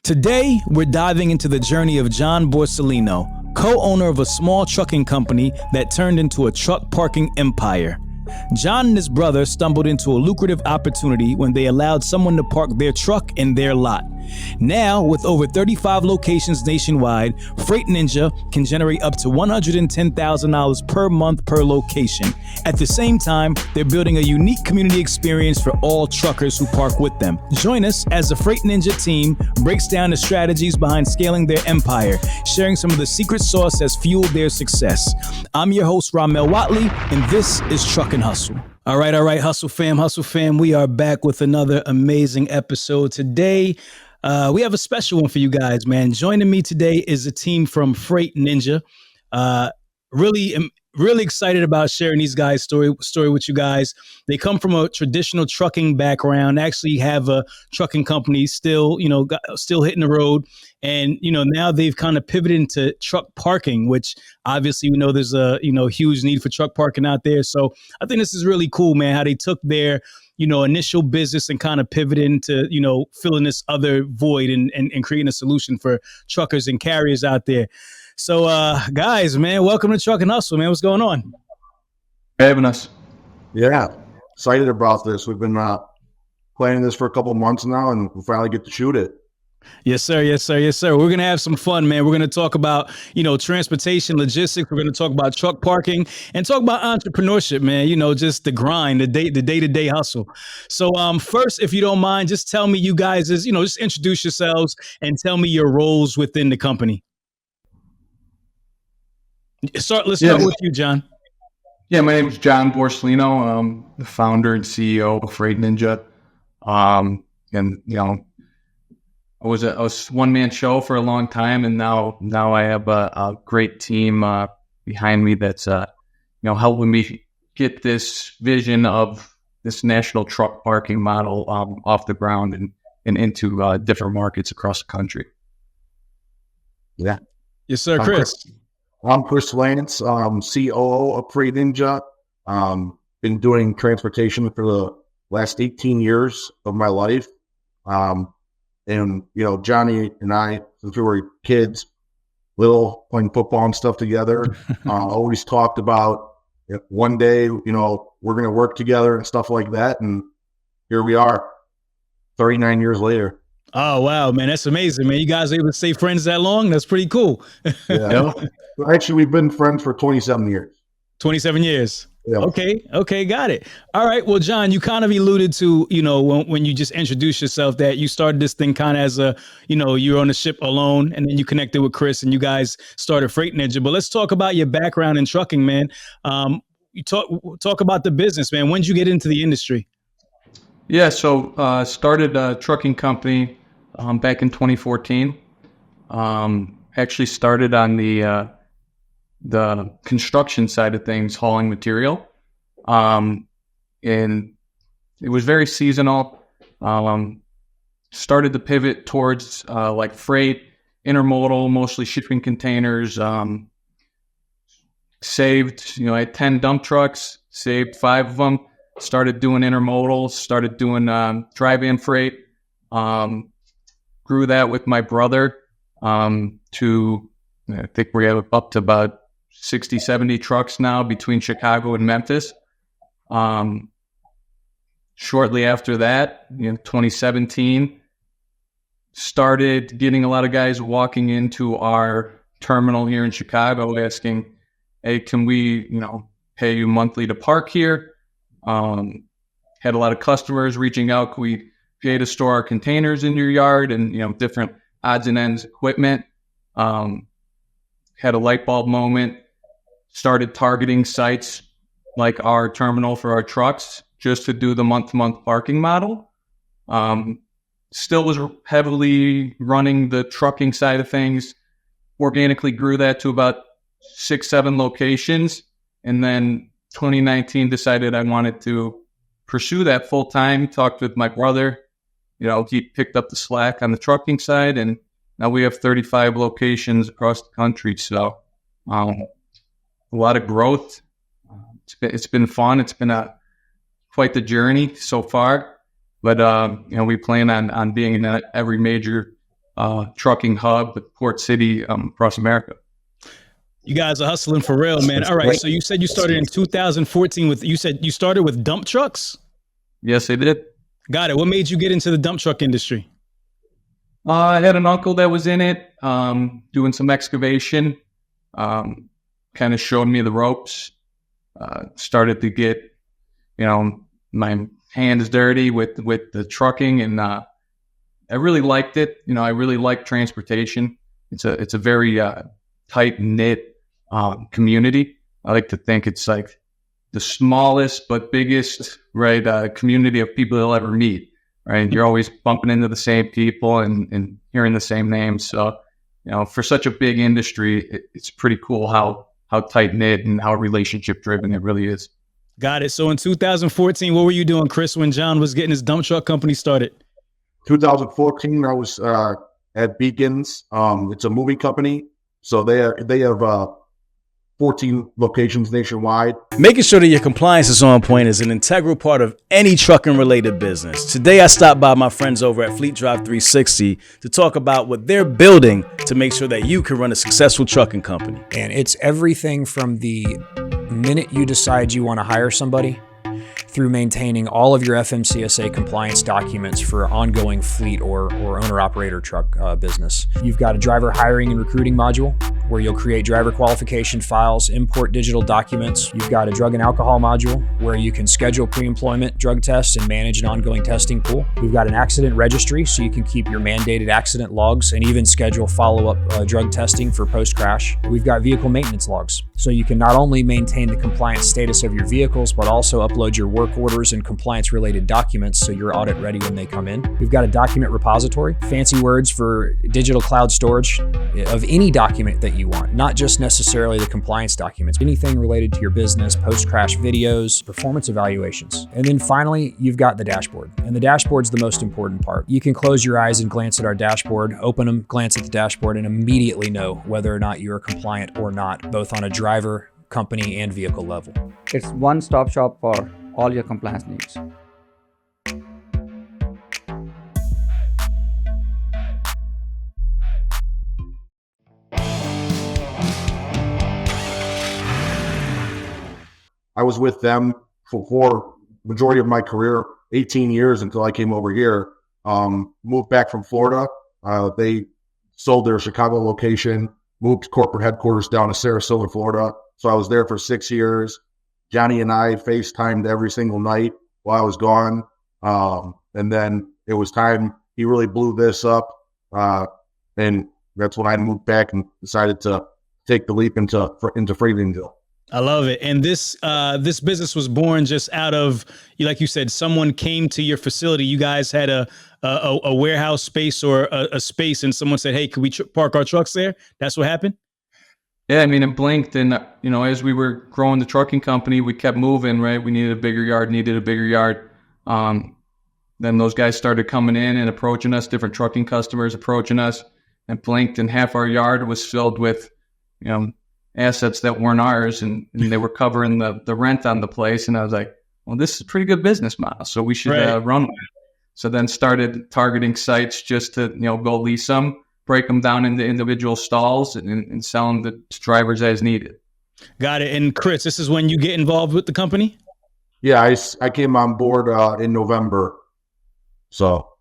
Today, we're diving into the journey of John Borsellino, co-owner of a small trucking company that turned into a truck parking empire. John and his brother stumbled into a lucrative opportunity when they allowed someone to park their truck in their lot. Now, with over 35 locations nationwide, Freight Ninja can generate up to $110,000 per month per location. At the same time, they're building a unique community experience for all truckers who park with them. Join us as the Freight Ninja team breaks down the strategies behind scaling their empire, sharing some of the secret sauce that's fueled their success. I'm your host, Ramel Watley, and this is Truckin' Hustle. All right, Hustle fam. We are back with another amazing episode today. We have a special one for you guys, man. Joining me today is a team from Freight Ninja. Really excited about sharing these guys' story with you guys. They come from a traditional trucking background, actually have a trucking company still hitting the road. And, now they've kind of pivoted into truck parking, which obviously we know there's a, huge need for truck parking out there. So I think this is really cool, man, how they took their initial business and kind of pivoted into, filling this other void and creating a solution for truckers and carriers out there. So, guys, man, welcome to Truckin' Hustle, man. What's going on? Having us. Yeah, excited about this. We've been planning this for a couple months now, and we finally get to shoot it. Yes, sir. We're going to have some fun, man. We're going to talk about, transportation, logistics. We're going to talk about truck parking and talk about entrepreneurship, man. Just the grind, the day-to-day hustle. So first, if you don't mind, just tell me you guys just introduce yourselves and tell me your roles within the company. Let's start with you, John. Yeah, my name is John Borsellino. I'm the founder and CEO of Freight Ninja. I was a one-man show for a long time, and now I have a great team behind me that's helping me get this vision of this national truck parking model off the ground and into different markets across the country. Yeah. Yes, sir, Chris. I'm Chris Lantz, COO of Freight Ninja. Been doing transportation for the last 18 years of my life. And, Johnny and I, since we were kids, playing football and stuff together, always talked about one day, we're going to work together and stuff like that. And here we are 39 years later. Oh, wow, man. That's amazing, man. You guys are able to stay friends that long? That's pretty cool. Yeah. Actually, we've been friends for 27 years. 27 years. Yeah. Okay, got it. All right. Well, John, you kind of alluded to, when you just introduced yourself that you started this thing kind of as a, you're on the ship alone, and then you connected with Chris and you guys started Freight Ninja. But let's talk about your background in trucking, man. You talk about the business, man. When did you get into the industry? Yeah, so started a trucking company back in 2014. Actually started on the construction side of things, hauling material. And it was very seasonal. Started to pivot towards like freight, intermodal, mostly shipping containers. Saved, I had 10 dump trucks, saved 5 of them, started doing intermodal, started doing drive-in freight. Grew that with my brother to, I think we have up to about 60, 70 trucks now between Chicago and Memphis. Shortly after that, 2017, started getting a lot of guys walking into our terminal here in Chicago asking, hey, can we, pay you monthly to park here? Had a lot of customers reaching out, can we pay to store our containers in your yard and, different odds and ends equipment. Had a light bulb moment, started targeting sites like our terminal for our trucks just to do the month-to-month parking model. Still was heavily running the trucking side of things, organically grew that to about 6-7 locations. And then 2019 decided I wanted to pursue that full time, talked with my brother, he picked up the slack on the trucking side, and now we have 35 locations across the country. So a lot of growth. It's been fun. It's been quite the journey so far. But we plan on being in every major trucking hub with Port City across America. You guys are hustling for real, man. All right. So you said you started in 2014 you said you started with dump trucks? Yes, I did. Got it. What made you get into the dump truck industry? I had an uncle that was in it, doing some excavation, kind of showed me the ropes, started to get, my hands dirty with the trucking, and I really liked it. I really like transportation. It's a very tight knit community. I like to think it's like the smallest but biggest community of people you'll ever meet. Right, you're always bumping into the same people and hearing the same names. So, for such a big industry, it's pretty cool how tight knit and how relationship driven it really is. Got it. So in 2014, what were you doing, Chris, when John was getting his dump truck company started? 2014, I was at Beacons. It's a moving company, so they have 14 locations nationwide. Making sure that your compliance is on point is an integral part of any trucking related business. Today, I stopped by my friends over at FLEETDRIVE 360 to talk about what they're building to make sure that you can run a successful trucking company. And it's everything from the minute you decide you want to hire somebody through maintaining all of your FMCSA compliance documents for ongoing fleet or owner-operator truck business. You've got a driver hiring and recruiting module where you'll create driver qualification files, import digital documents. You've got a drug and alcohol module where you can schedule pre-employment drug tests and manage an ongoing testing pool. We've got an accident registry so you can keep your mandated accident logs and even schedule follow-up drug testing for post-crash. We've got vehicle maintenance logs so you can not only maintain the compliance status of your vehicles, but also upload your work orders and compliance-related documents so you're audit ready when they come in. We've got a document repository, fancy words for digital cloud storage of any document that you want, not just necessarily the compliance documents, anything related to your business, post-crash videos, performance evaluations. And then finally, you've got the dashboard. And the dashboard's the most important part. You can close your eyes and glance at our dashboard, open them, glance at the dashboard, and immediately know whether or not you're compliant or not, both on a driver, company, and vehicle level. It's one-stop shop for all your compliance needs. I was with them for majority of my career, 18 years until I came over here. Moved back from Florida. They sold their Chicago location, moved corporate headquarters down to Sarasota, Florida. So I was there for 6 years. Johnny and I FaceTimed every single night while I was gone. And then it was time. He really blew this up. And that's when I moved back and decided to take the leap into Freedomville. I love it. And this business was born just out of, like you said, someone came to your facility. You guys had a warehouse space or a space, and someone said, "Hey, can we park our trucks there?" That's what happened. Yeah, I mean, it blinked, and as we were growing the trucking company, we kept moving. Right, we needed a bigger yard. Then those guys started coming in and approaching us, different trucking customers approaching us, and blinked, and half our yard was filled with, assets that weren't ours, and they were covering the rent on the place. And I was like, well, this is a pretty good business model, so we should run with it. So then started targeting sites just to, go lease them, break them down into individual stalls and sell them to drivers as needed. Got it. And Chris, this is when you get involved with the company? Yeah, I came on board in November. So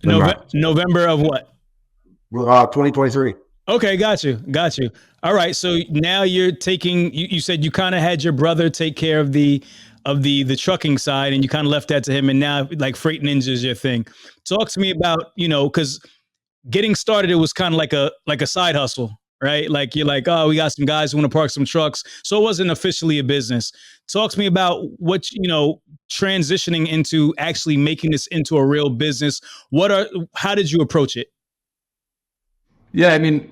November of what? 2023. Okay, got you. All right, so now you're taking. You said you kind of had your brother take care of the trucking side, and you kind of left that to him, and now like Freight Ninja is your thing. Talk to me about because getting started, it was kind of like a side hustle, right? Like you're like, oh, we got some guys who want to park some trucks, so it wasn't officially a business. Talk to me about what transitioning into actually making this into a real business. How did you approach it? Yeah, I mean,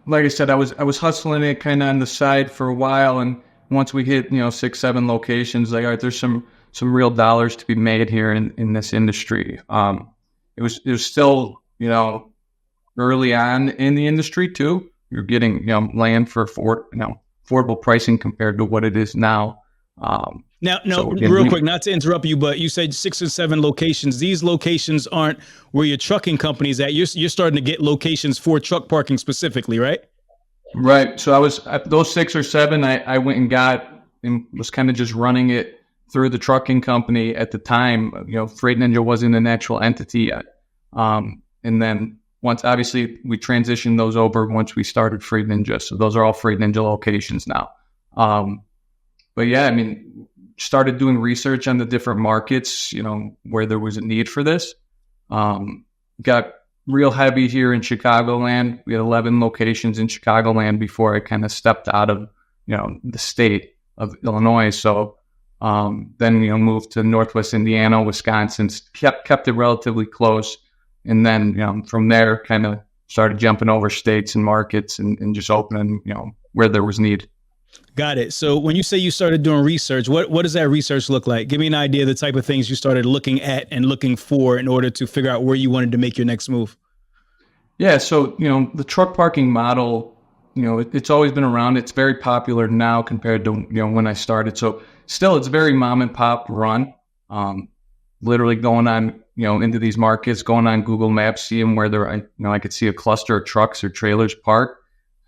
like I said, I was hustling it kind of on the side for a while, and once we hit 6-7 locations, like, all right, there's some real dollars to be made here in this industry. It was still early on in the industry too. You're getting land for affordable pricing compared to what it is now. Now, no, So, real quick, not to interrupt you, but you said 6 or 7 locations. These locations aren't where your trucking company's at. You're starting to get locations for truck parking specifically, right? Right. So I was at those 6 or 7. I went and got and was kind of just running it through the trucking company at the time. Freight Ninja wasn't an actual entity yet. And then once, obviously, we transitioned those over once we started Freight Ninja. So those are all Freight Ninja locations now. But yeah, I mean, started doing research on the different markets, where there was a need for this. Got real heavy here in Chicagoland. We had 11 locations in Chicagoland before I kind of stepped out of, the state of Illinois. So then, moved to Northwest Indiana, Wisconsin, kept it relatively close. And then, from there, kind of started jumping over states and markets and just opening, where there was need. Got it. So when you say you started doing research, what does that research look like? Give me an idea of the type of things you started looking at and looking for in order to figure out where you wanted to make your next move. Yeah. So, the truck parking model, it's always been around. It's very popular now compared to, when I started. So still, it's very mom and pop run. Literally going on, into these markets, going on Google Maps, seeing where I could see a cluster of trucks or trailers parked.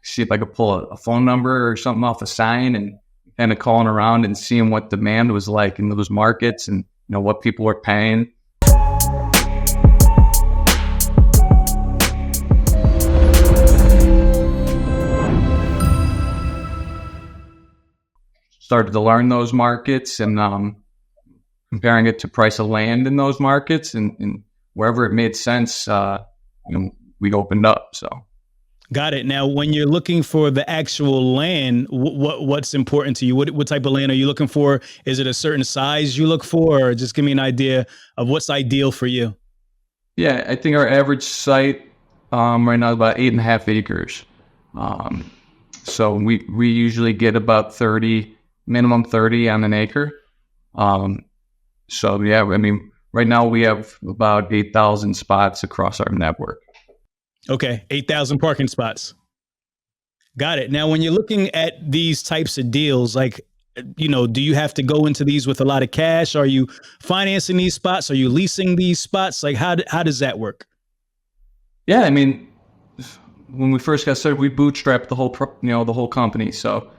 See if I could pull a phone number or something off a sign and kind of calling around and seeing what demand was like in those markets and, what people were paying. Started to learn those markets and comparing it to price of land in those markets and wherever it made sense, we opened up. So. Got it. Now, when you're looking for the actual land, what's important to you? What type of land are you looking for? Is it a certain size you look for, or just give me an idea of what's ideal for you? Yeah, I think our average site right now is about 8.5 acres. So we usually get about 30, minimum 30 on an acre. So yeah, I mean, right now we have about 8,000 spots across our network. Okay, 8,000 parking spots. Got it. Now, when you're looking at these types of deals, like, do you have to go into these with a lot of cash? Are you financing these spots? Are you leasing these spots? Like, how does that work? Yeah, I mean, when we first got started, we bootstrapped the whole company. So,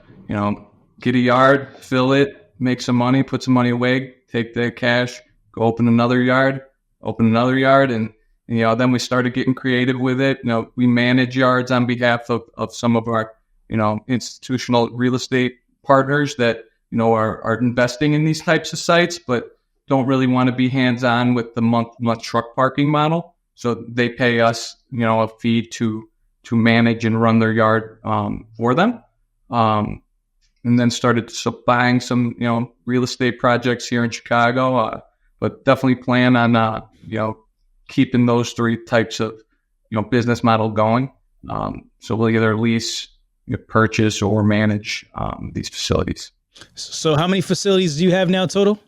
get a yard, fill it, make some money, put some money away, take the cash, go open another yard, and then we started getting creative with it. We manage yards on behalf of some of our, institutional real estate partners that, are investing in these types of sites, but don't really want to be hands-on with the month truck parking model. So they pay us, a fee to manage and run their yard for them. And then started buying some, real estate projects here in Chicago, but definitely plan on, keeping those 3 types of, business model going. So we'll either lease, purchase, or manage these facilities. So how many facilities do you have now total?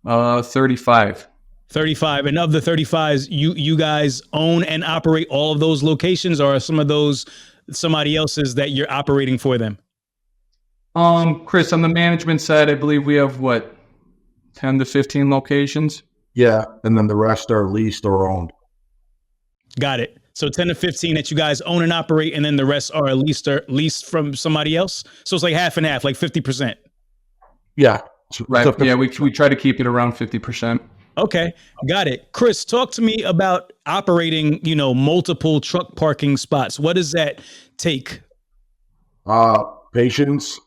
35. 35. And of the 35s, you guys own and operate all of those locations, or are some of those somebody else's that you're operating for them? Chris, on the management side, I believe we have 10 to 15 locations. Yeah, and then the rest are leased or owned. Got it. So 10 to 15 that you guys own and operate, and then the rest are leased from somebody else. So it's like half and half, like 50%. Yeah. Right. Yeah, we try to keep it around 50%. Okay, got it. Chris, talk to me about operating, multiple truck parking spots. What does that take? Patience.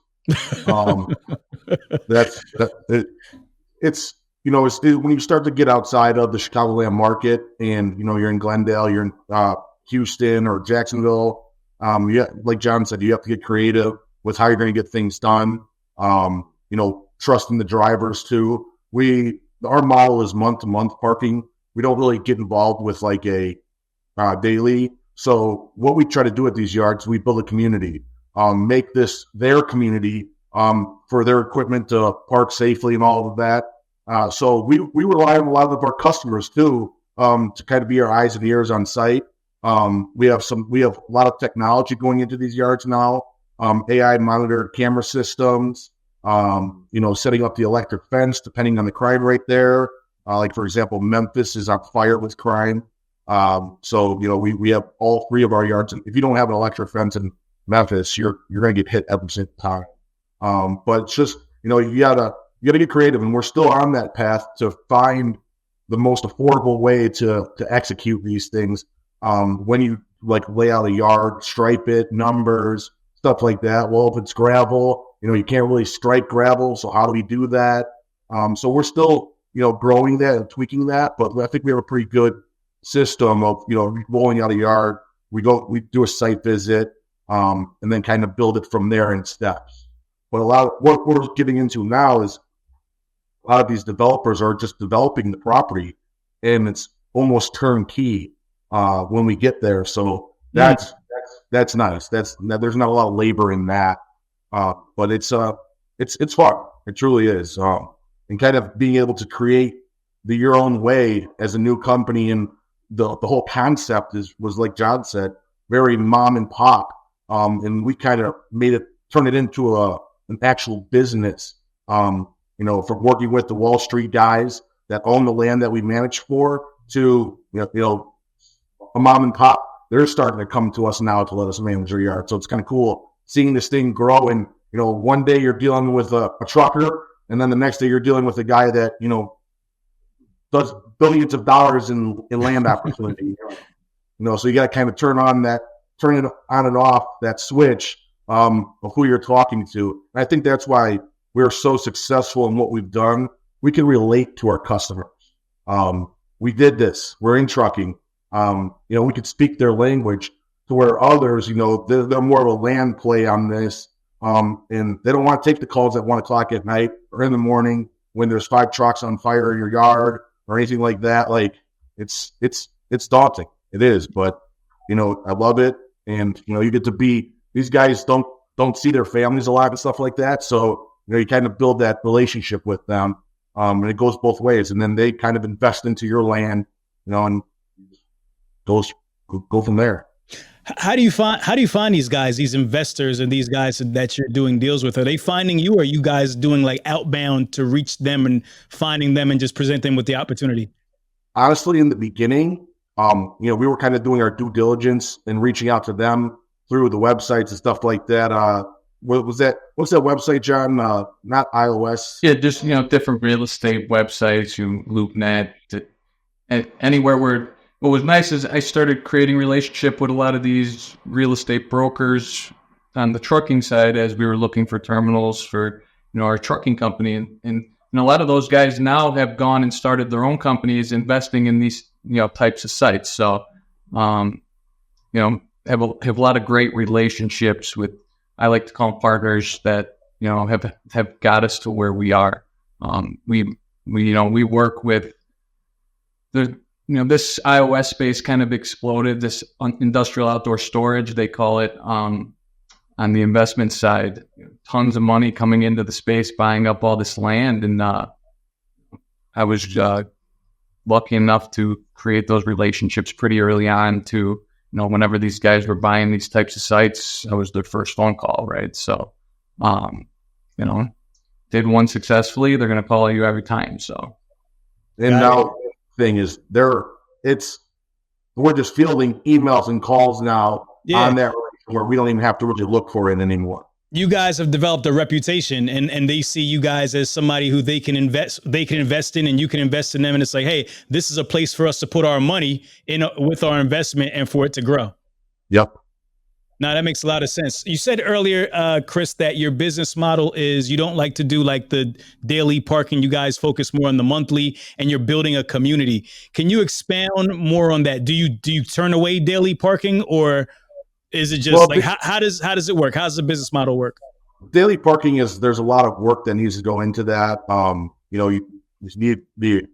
It's when you start to get outside of the Chicagoland market and, you're in Glendale, you're in Houston or Jacksonville. Like John said, you have to get creative with how you're going to get things done. Trusting the drivers too. Our model is month-to-month parking. We don't really get involved with like a daily. So what we try to do at these yards, we build a community, make this their community for their equipment to park safely and all of that. So we rely on a lot of our customers too, to kind of be our eyes and ears on site. We have a lot of technology going into these yards now, AI monitored camera systems, Setting up the electric fence, depending on the crime rate there. Like, for example, Memphis is on fire with crime. We have all 3 of our yards. If you don't have an electric fence in Memphis, you're going to get hit every single time. But it's just, you gotta get creative, and we're still on that path to find the most affordable way to execute these things. When you lay out a yard, stripe it, numbers, stuff like that. Well, if it's gravel, you can't really stripe gravel. So how do we do that? So we're still, growing that and tweaking that, but I think we have a pretty good system of, rolling out a yard. We do a site visit, and then kind of build it from there in steps. But a lot of what we're getting into now is a lot of these developers are just developing the property, and it's almost turnkey when we get there. So that's nice. There's not a lot of labor in that, but it's fun. It truly is. And kind of being able to create your own way as a new company, and the whole concept was, like John said, very mom and pop. And we kind of turn it into an actual business. From working with the Wall Street guys that own the land that we manage for to, a mom and pop. They're starting to come to us now to let us manage their yard. So it's kind of cool seeing this thing grow. And, one day you're dealing with a trucker, and then the next day you're dealing with a guy that, does billions of dollars in land opportunity. So you got to kind of turn it on and off, that switch of who you're talking to. And I think that's why we're so successful in what we've done. We can relate to our customers. We did this. We're in trucking. We could speak their language, to where others, they're more of a land play on this. And they don't want to take the calls at 1 o'clock at night or in the morning when there's 5 trucks on fire in your yard or anything like that. Like, it's daunting. It is, but I love it. And you get to be, these guys don't see their families a lot and stuff like that. So you kind of build that relationship with them, and it goes both ways. And then they kind of invest into your land, and go from there. How do you find these guys, these investors, and these guys that you're doing deals with? Are they finding you, or are you guys doing outbound to reach them and finding them and just present them with the opportunity? Honestly, in the beginning, we were kind of doing our due diligence and reaching out to them through the websites and stuff like that. What's that website, John? Not iOS. Yeah, just, different real estate websites, LoopNet, and anywhere where. What was nice is I started creating relationship with a lot of these real estate brokers on the trucking side as we were looking for terminals for, our trucking company. And a lot of those guys now have gone and started their own companies investing in these, types of sites. So, have a lot of great relationships with, I like to call them partners that, have got us to where we are. We work with this iOS space kind of exploded, this industrial outdoor storage, they call it, on the investment side. Tons of money coming into the space, buying up all this land. And I was lucky enough to create those relationships pretty early on to, whenever these guys were buying these types of sites, I was their first phone call, right? So, did one successfully, they're going to call you every time. So, and now thing is we're just fielding emails and calls now on that, where we don't even have to really look for it anymore. You guys have developed a reputation, and they see you guys as somebody who they can invest in, and you can invest in them. And it's like, hey, this is a place for us to put our money in with our investment and for it to grow. Yep. Now that makes a lot of sense. You said earlier, Chris, that your business model is you don't like to do the daily parking. You guys focus more on the monthly, and you're building a community. Can you expound more on that? Do you turn away daily parking, or is it just how does it work? How does the business model work? Daily parking there's a lot of work that needs to go into that. You need the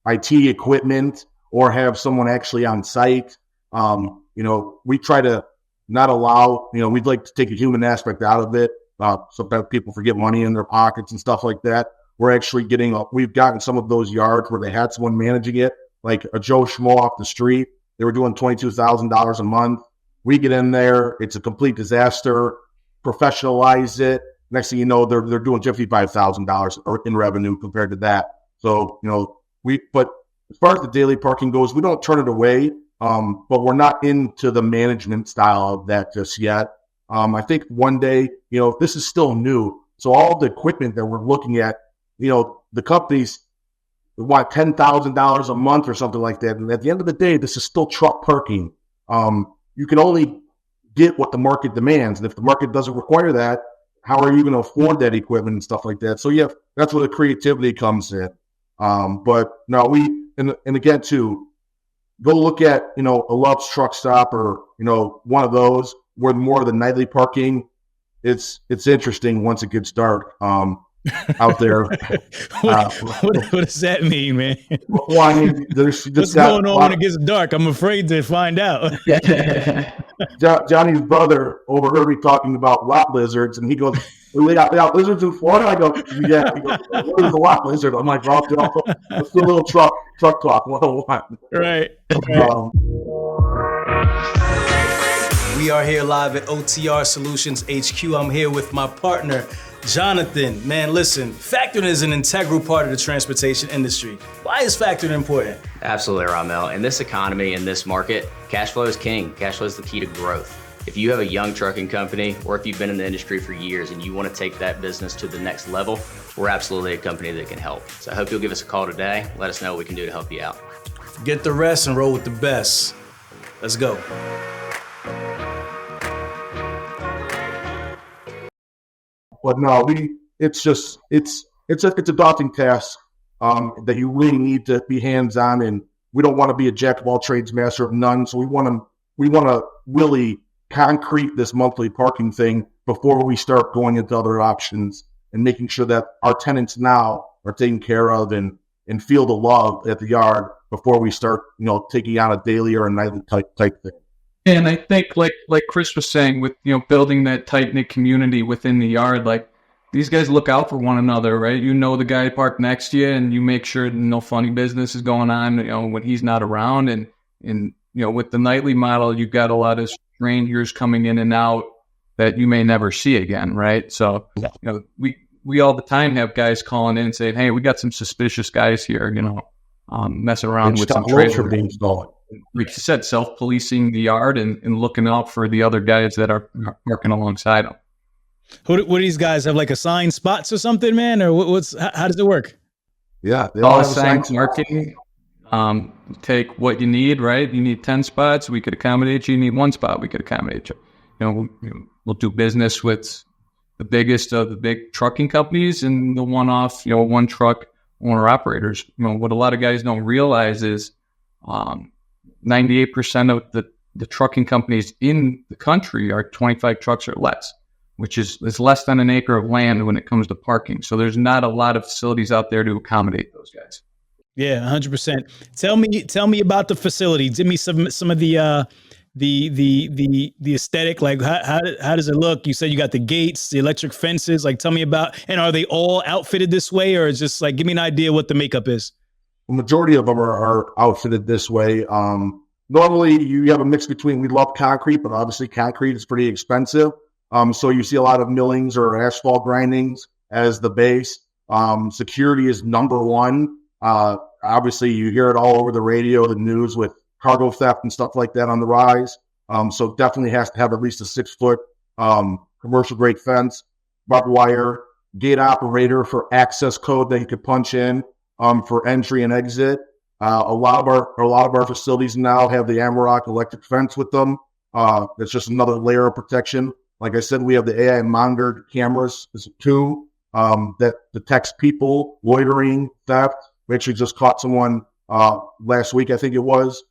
IT equipment or have someone actually on site. We try to not allow, we'd like to take a human aspect out of it. Sometimes people forget money in their pockets and stuff like that. We're actually we've gotten some of those yards where they had someone managing it, like a Joe Schmo off the street. They were doing $22,000 a month. We get in there. It's a complete disaster, professionalize it, next thing you know, they're doing $55,000 in revenue compared to that. So, but as far as the daily parking goes, we don't turn it away, but we're not into the management style of that just yet. I think one day, this is still new. So all the equipment that we're looking at, the companies want $10,000 a month or something like that. And at the end of the day, this is still truck parking. You can only get what the market demands. And if the market doesn't require that, how are you going to afford that equipment and stuff like that? So yeah, that's where the creativity comes in. But no, and again too, go look at, a Love's Truck Stop or, one of those where more of the nightly parking, it's interesting once it gets dark. Out there. What does that mean, man? Well, I mean, there's what's going on when it gets dark? I'm afraid to find out. Johnny's brother overheard me talking about lot lizards, and he goes, "We got lizards in Florida." I go, "Yeah." He goes, "What is a lot lizard?" I'm like, "It's the little truck talk 101." Right. We are here live at OTR Solutions HQ. I'm here with my partner, Jonathan. Man, listen, factoring is an integral part of the transportation industry. Why is factoring important? Absolutely, Ramel. In this economy, in this market, cash flow is king. Cash flow is the key to growth. If you have a young trucking company, or if you've been in the industry for years and you want to take that business to the next level, we're absolutely a company that can help. So I hope you'll give us a call today. Let us know what we can do to help you out. Get the rest and roll with the best. Let's go. But no, it's a daunting task that you really need to be hands-on, and we don't want to be a jack of all trades, master of none. So we want to really concrete this monthly parking thing before we start going into other options and making sure that our tenants now are taken care of and feel the love at the yard before we start, taking on a daily or a nightly type thing. And I think like Chris was saying with, building that tight-knit community within the yard, like these guys look out for one another, right? The guy parked next to you and you make sure no funny business is going on, when he's not around. And with the nightly model, you've got a lot of strangers coming in and out that you may never see again, right? So, we all the time have guys calling in and saying, "Hey, we got some suspicious guys here, messing around with some trailers." Like you said, self-policing the yard and looking out for the other guys that are working alongside them. What do these guys have, like assigned spots or something, man? Or how does it work? Yeah, they all assigned marketing. Take what you need, right? You need 10 spots, we could accommodate you. You need one spot, we could accommodate you. We'll do business with the biggest of the big trucking companies and the one-off, one truck owner operators. What a lot of guys don't realize is 98% of the trucking companies in the country are 25 trucks or less, which is less than an acre of land when it comes to parking. So there's not a lot of facilities out there to accommodate those guys. Yeah, 100%. Tell me about the facility. Give me some of the aesthetic. Like how does it look? You said you got the gates, the electric fences. Like tell me about. And are they all outfitted this way, or is just like give me an idea what the makeup is? The majority of them are outfitted this way. Normally, you have a mix between, we love concrete, but obviously concrete is pretty expensive. So you see a lot of millings or asphalt grindings as the base. Security is number one. Obviously, you hear it all over the radio, the news with cargo theft and stuff like that on the rise. So definitely has to have at least a 6-foot commercial-grade fence, barbed wire, gate operator for access code that you could punch in. For entry and exit. A lot of our facilities now have the Amarok electric fence with them. It's just another layer of protection. Like I said, we have the AI monitored cameras. There's 2 that detects people loitering, theft. We actually just caught someone last week, I think it was,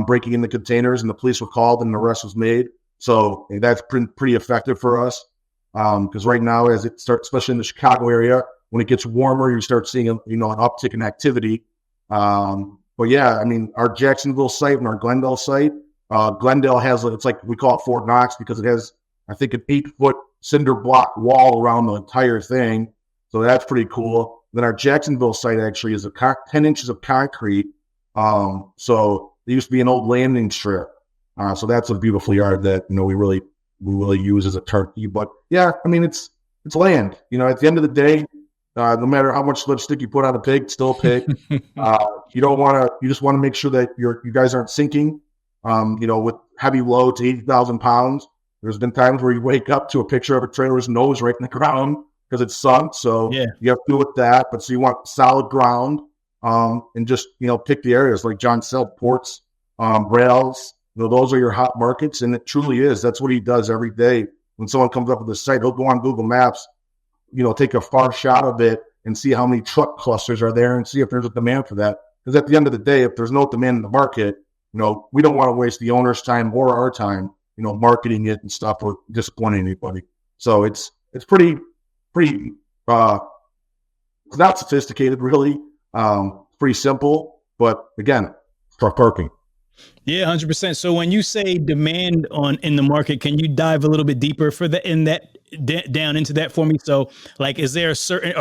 breaking into containers, and the police were called and an arrest was made. So that's pretty effective for us because right now, as it starts, especially in the Chicago area, when it gets warmer, you start seeing an uptick in activity. But yeah, I mean, our Jacksonville site and our Glendale site, Glendale has, it's like, we call it Fort Knox because it has, I think, an 8-foot cinder block wall around the entire thing. So that's pretty cool. Then our Jacksonville site actually is 10 inches of concrete. So there used to be an old landing strip. So that's a beautiful yard that, we really use as a turnkey. But yeah, I mean, it's it's land. You know, at the end of the day, no matter how much lipstick you put on a pig, it's still a pig. You don't want to. You just want to make sure that you guys aren't sinking. You know, with heavy load to 80,000 pounds. There's been times where you wake up to a picture of a trailer's nose right in the ground because it's sunk. So Yeah. you have to deal with that. But so you want solid ground, and just, you know, pick the areas like John said, ports, rails. You know, those are your hot markets, and it truly is. That's what he does every day. When someone comes up with a site, he'll go on Google Maps, you know, take a far shot of it and see how many truck clusters are there and see if there's a demand for that. Because at the end of the day, if there's no demand in the market, you know, we don't want to waste the owner's time or our time, you know, marketing it and stuff or disappointing anybody. So it's pretty, it's not sophisticated really. Pretty simple, but again, truck parking. Yeah, 100%. So when you say demand in the market, can you dive a little bit deeper down into that for me? So like, are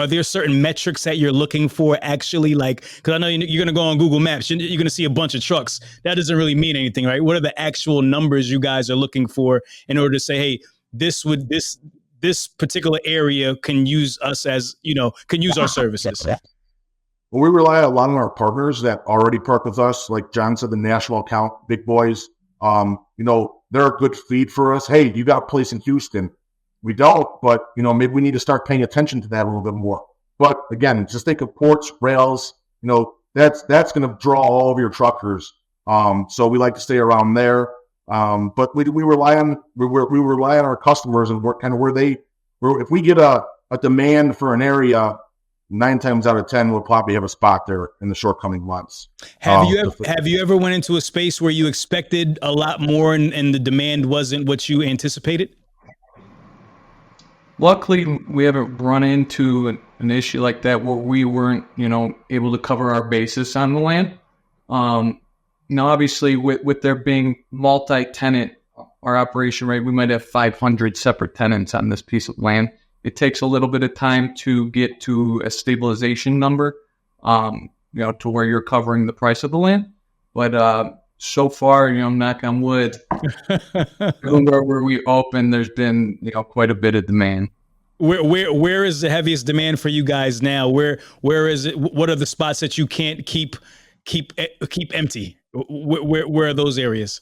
there certain metrics that you're looking for actually, like, cause I know you're going to go on Google Maps, you're going to see a bunch of trucks. That doesn't really mean anything, right? What are the actual numbers you guys are looking for in order to say, hey, this particular area can use us can use our services? Well, we rely a lot on our partners that already park with us. Like John said, the national account, big boys, you know, they're a good feed for us. Hey, you got a place in Houston. We don't, but, you know, maybe we need to start paying attention to that a little bit more. But again, just think of ports, rails, you know, that's going to draw all of your truckers. So we like to stay around there. But we rely on our customers and if we get a demand for an area, 9 times out of 10, we'll probably have a spot there in the shortcoming months. Have you ever went into a space where you expected a lot more and the demand wasn't what you anticipated? Luckily, we haven't run into an issue like that where we weren't, you know, able to cover our basis on the land. Now, obviously, with there being multi-tenant, our operation, right, we might have 500 separate tenants on this piece of land. It takes a little bit of time to get to a stabilization number, you know, to where you're covering the price of the land. But so far, you know, knock on wood, where we open, there's been, you know, quite a bit of demand. Where is the heaviest demand for you guys now? Where is it? What are the spots that you can't keep empty? Where are those areas?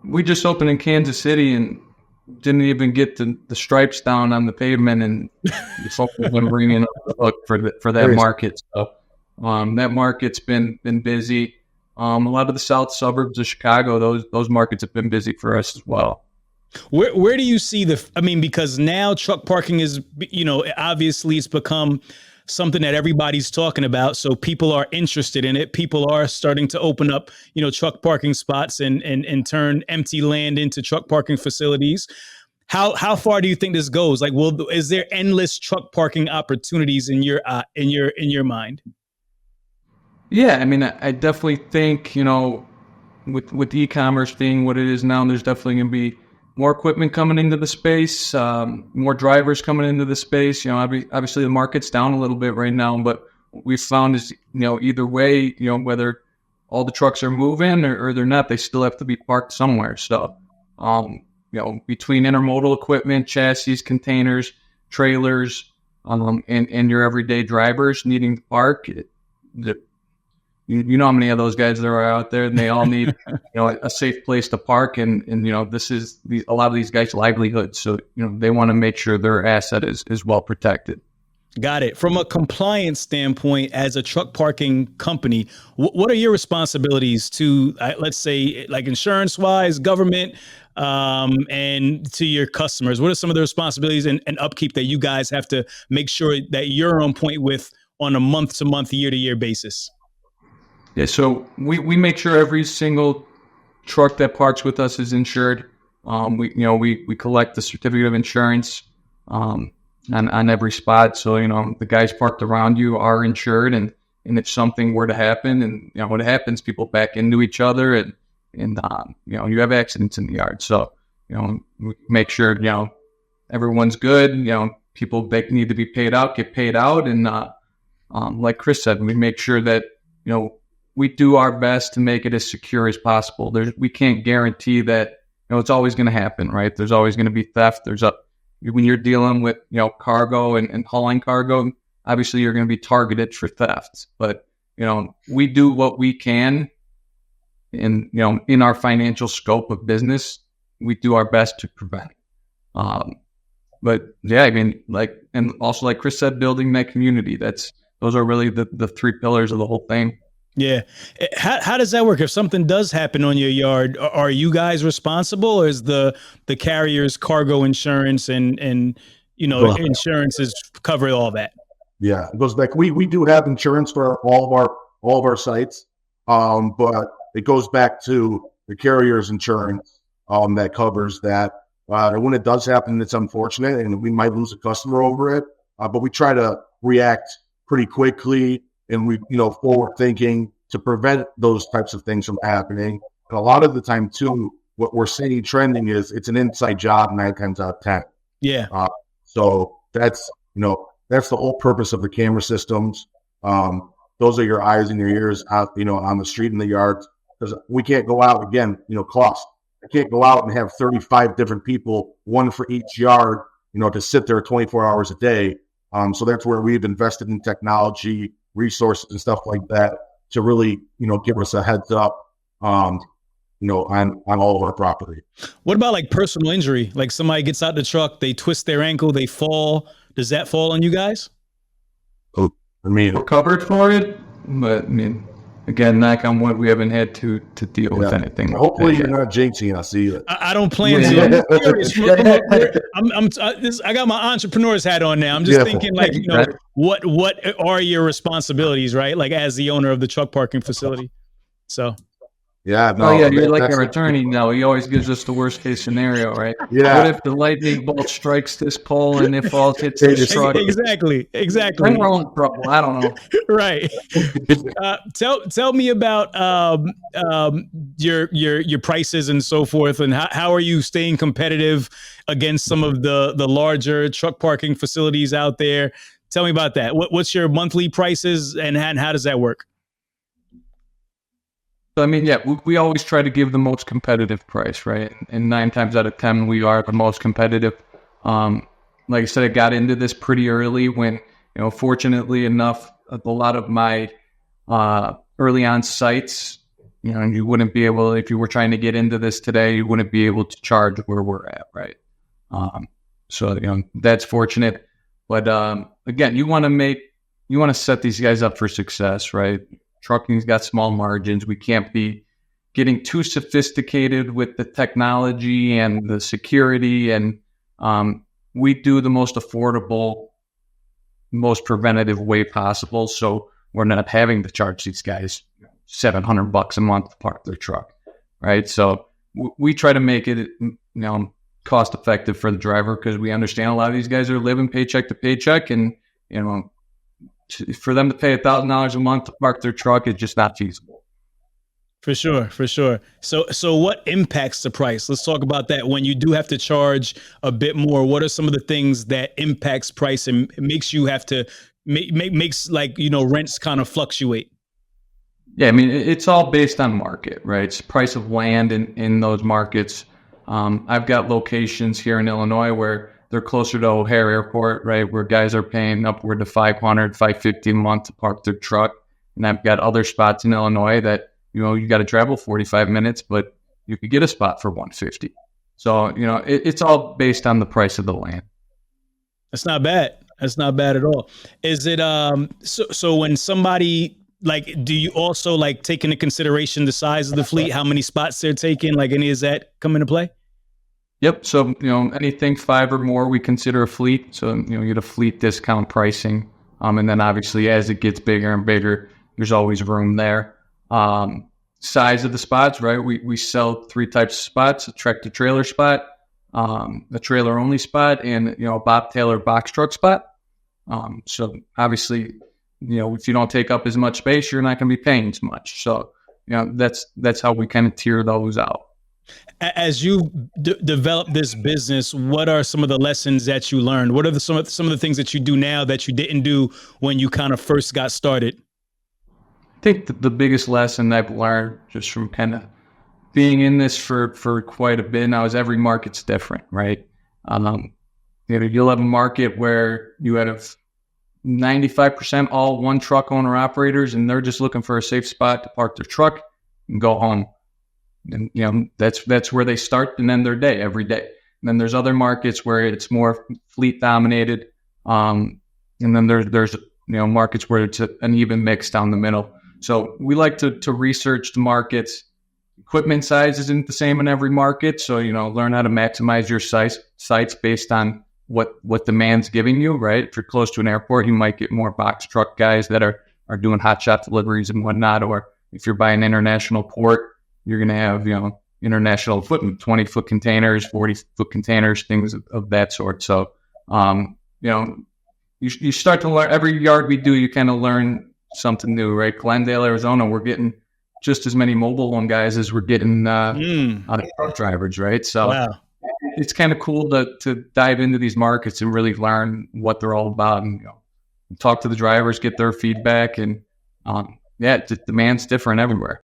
We just opened in Kansas City and didn't even get the stripes down on the pavement, and the folks have been bringing up the hook for that market. So that market's been busy. A lot of the south suburbs of Chicago, those markets have been busy for us as well. Where do you see because now truck parking is, you know, obviously it's become something that everybody's talking about. So people are interested in it. People are starting to open up, you know, truck parking spots and turn empty land into truck parking facilities. How far do you think this goes? Like, is there endless truck parking opportunities in your mind? Yeah, I mean, I definitely think, you know, with e-commerce being what it is now, there's definitely going to be more equipment coming into the space, more drivers coming into the space. You know, obviously the market's down a little bit right now, but what we've found is, you know, either way, you know, whether all the trucks are moving or they're not, they still have to be parked somewhere. So, you know, between intermodal equipment, chassis, containers, trailers, and your everyday drivers needing to park, you know how many of those guys there are out there, and they all need, you know, a safe place to park. And you know, this is a lot of these guys' livelihood. So, you know, they want to make sure their asset is well protected. Got it. From a compliance standpoint, as a truck parking company, what are your responsibilities to, let's say, like insurance-wise, government, and to your customers? What are some of the responsibilities and upkeep that you guys have to make sure that you're on point with on a month-to-month, year-to-year basis? Yeah, so we make sure every single truck that parks with us is insured. We collect the certificate of insurance on every spot. So, you know, the guys parked around you are insured, and if something were to happen, and you know what happens, people back into each other, and you know, you have accidents in the yard. So, you know, we make sure, you know, everyone's good. You know, people that need to be paid out get paid out, and like Chris said, we make sure that, you know, we do our best to make it as secure as possible. We can't guarantee that, you know, it's always going to happen, right? There's always going to be theft. There's when you're dealing with, cargo and hauling cargo, obviously you're going to be targeted for theft. But, we do what we can in our financial scope of business. We do our best to prevent. But yeah, I mean, and also like Chris said, building that community. Those are really the three pillars of the whole thing. Yeah. How does that work? If something does happen on your yard, are you guys responsible, or is the carrier's cargo insurance and insurances cover all that? Yeah, it goes back. We do have insurance for all of our sites, but it goes back to the carrier's insurance that covers that. And when it does happen, it's unfortunate, and we might lose a customer over it. But we try to react pretty quickly, and we forward thinking to prevent those types of things from happening. And a lot of the time too, what we're seeing trending is it's an inside job 9 times out of 10. Yeah. So that's the whole purpose of the camera systems. Those are your eyes and your ears out, on the street and the yards, because we can't go out again, cost. I can't go out and have 35 different people, one for each yard, to sit there 24 hours a day. So that's where we've invested in technology, resources, and stuff like that to really, give us a heads up, on all of our property. What about like personal injury? Like somebody gets out the truck, they twist their ankle, they fall. Does that fall on you guys? Oh, we're covered for it, but I mean, again, knock on wood, we haven't had to deal with anything. Hopefully, you're not jinxing us either. I don't plan to. I'm serious. I got my entrepreneur's hat on now. I'm just thinking, like, what are your responsibilities, right? Like as the owner of the truck parking facility. So. Yeah. No, you're like our attorney now. He always gives us the worst case scenario, right? Yeah. What if the lightning bolt strikes this pole and it falls, hits this truck? Exactly. We're all in trouble. I don't know. Right. Tell me about your prices and so forth, and how are you staying competitive against some of the larger truck parking facilities out there? Tell me about that. What's your monthly prices, and how does that work? I mean, we always try to give the most competitive price, right? And 9 times out of 10, we are the most competitive. Like I said, I got into this pretty early when, fortunately enough, a lot of my early on sites, you wouldn't be able, if you were trying to get into this today, you wouldn't be able to charge where we're at, right? So, that's fortunate. But again, you want to set these guys up for success, right? Trucking's got small margins. We can't be getting too sophisticated with the technology and the security. And we do the most affordable, most preventative way possible. So we're not having to charge these guys $700 a month to park their truck, right? So we try to make it, cost effective for the driver, because we understand a lot of these guys are living paycheck to paycheck, and for them to pay $1,000 a month to park their truck is just not feasible. For sure. So what impacts the price? Let's talk about that. When you do have to charge a bit more, what are some of the things that impacts price and makes you have to makes rents kind of fluctuate? Yeah, I mean, it's all based on market, right? It's price of land in those markets. I've got locations here in Illinois where they're closer to O'Hare Airport, right, where guys are paying upward to $500, $550 a month to park their truck. And I've got other spots in Illinois that, you got to travel 45 minutes, but you could get a spot for $150. So, it's all based on the price of the land. That's not bad. That's not bad at all. Is it, so when somebody, do you also take into consideration the size of the fleet, how many spots they're taking? Any of that come into play? Yep. So, anything 5 or more, we consider a fleet. So, you get a fleet discount pricing. And then obviously as it gets bigger and bigger, there's always room there. Size of the spots, right? We sell 3 types of spots: a tractor trailer spot, a trailer only spot, and, a bobtail or box truck spot. So obviously, if you don't take up as much space, you're not going to be paying as much. So, that's how we kind of tier those out. As you develop this business, what are some of the lessons that you learned? What are some of the things that you do now that you didn't do when you kind of first got started? I think the biggest lesson I've learned just from kind of being in this for quite a bit now is every market's different, right? you'll have a market where you have 95% all one truck owner operators, and they're just looking for a safe spot to park their truck and go home. And that's where they start and end their day every day. And then there's other markets where it's more fleet dominated, and then there's markets where it's an even mix down the middle. So we like to research the markets. Equipment size isn't the same in every market, so learn how to maximize your sites based on what demand's giving you. Right, if you're close to an airport, you might get more box truck guys that are doing hot shot deliveries and whatnot. Or if you're by an international port, you're going to have international equipment, 20-foot containers, 40-foot containers, things of that sort. So you start to learn. Every yard we do, you kind of learn something new. Right, Glendale, Arizona, we're getting just as many mobile home guys as we're getting other truck drivers, right? So wow. It's kind of cool to dive into these markets and really learn what they're all about, and talk to the drivers, get their feedback, and the demand's different everywhere.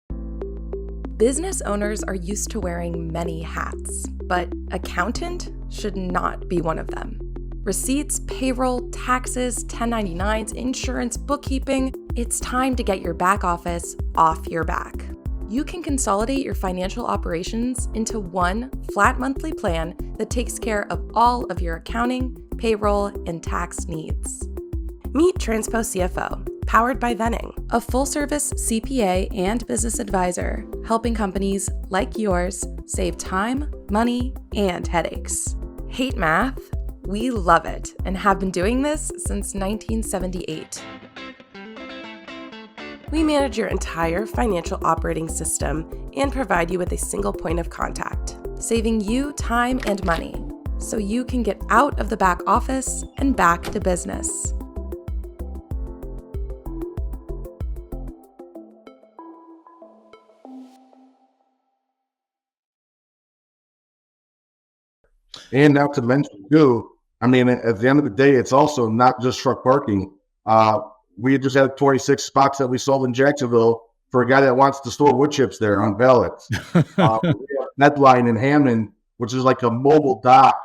Business owners are used to wearing many hats, but accountant should not be one of them. Receipts, payroll, taxes, 1099s, insurance, bookkeeping. It's time to get your back office off your back. You can consolidate your financial operations into one flat monthly plan that takes care of all of your accounting, payroll, and tax needs. Meet TRANSPOCFO, powered by VENNING, a full-service CPA and business advisor, helping companies like yours save time, money, and headaches. Hate math? We love it and have been doing this since 1978. We manage your entire financial operating system and provide you with a single point of contact, saving you time and money so you can get out of the back office and back to business. And now to mention too, I mean, at the end of the day, it's also not just truck parking. We just had 26 spots that we sold in Jacksonville for a guy that wants to store wood chips there on pallets. We have Medline in Hammond, which is like a mobile dock,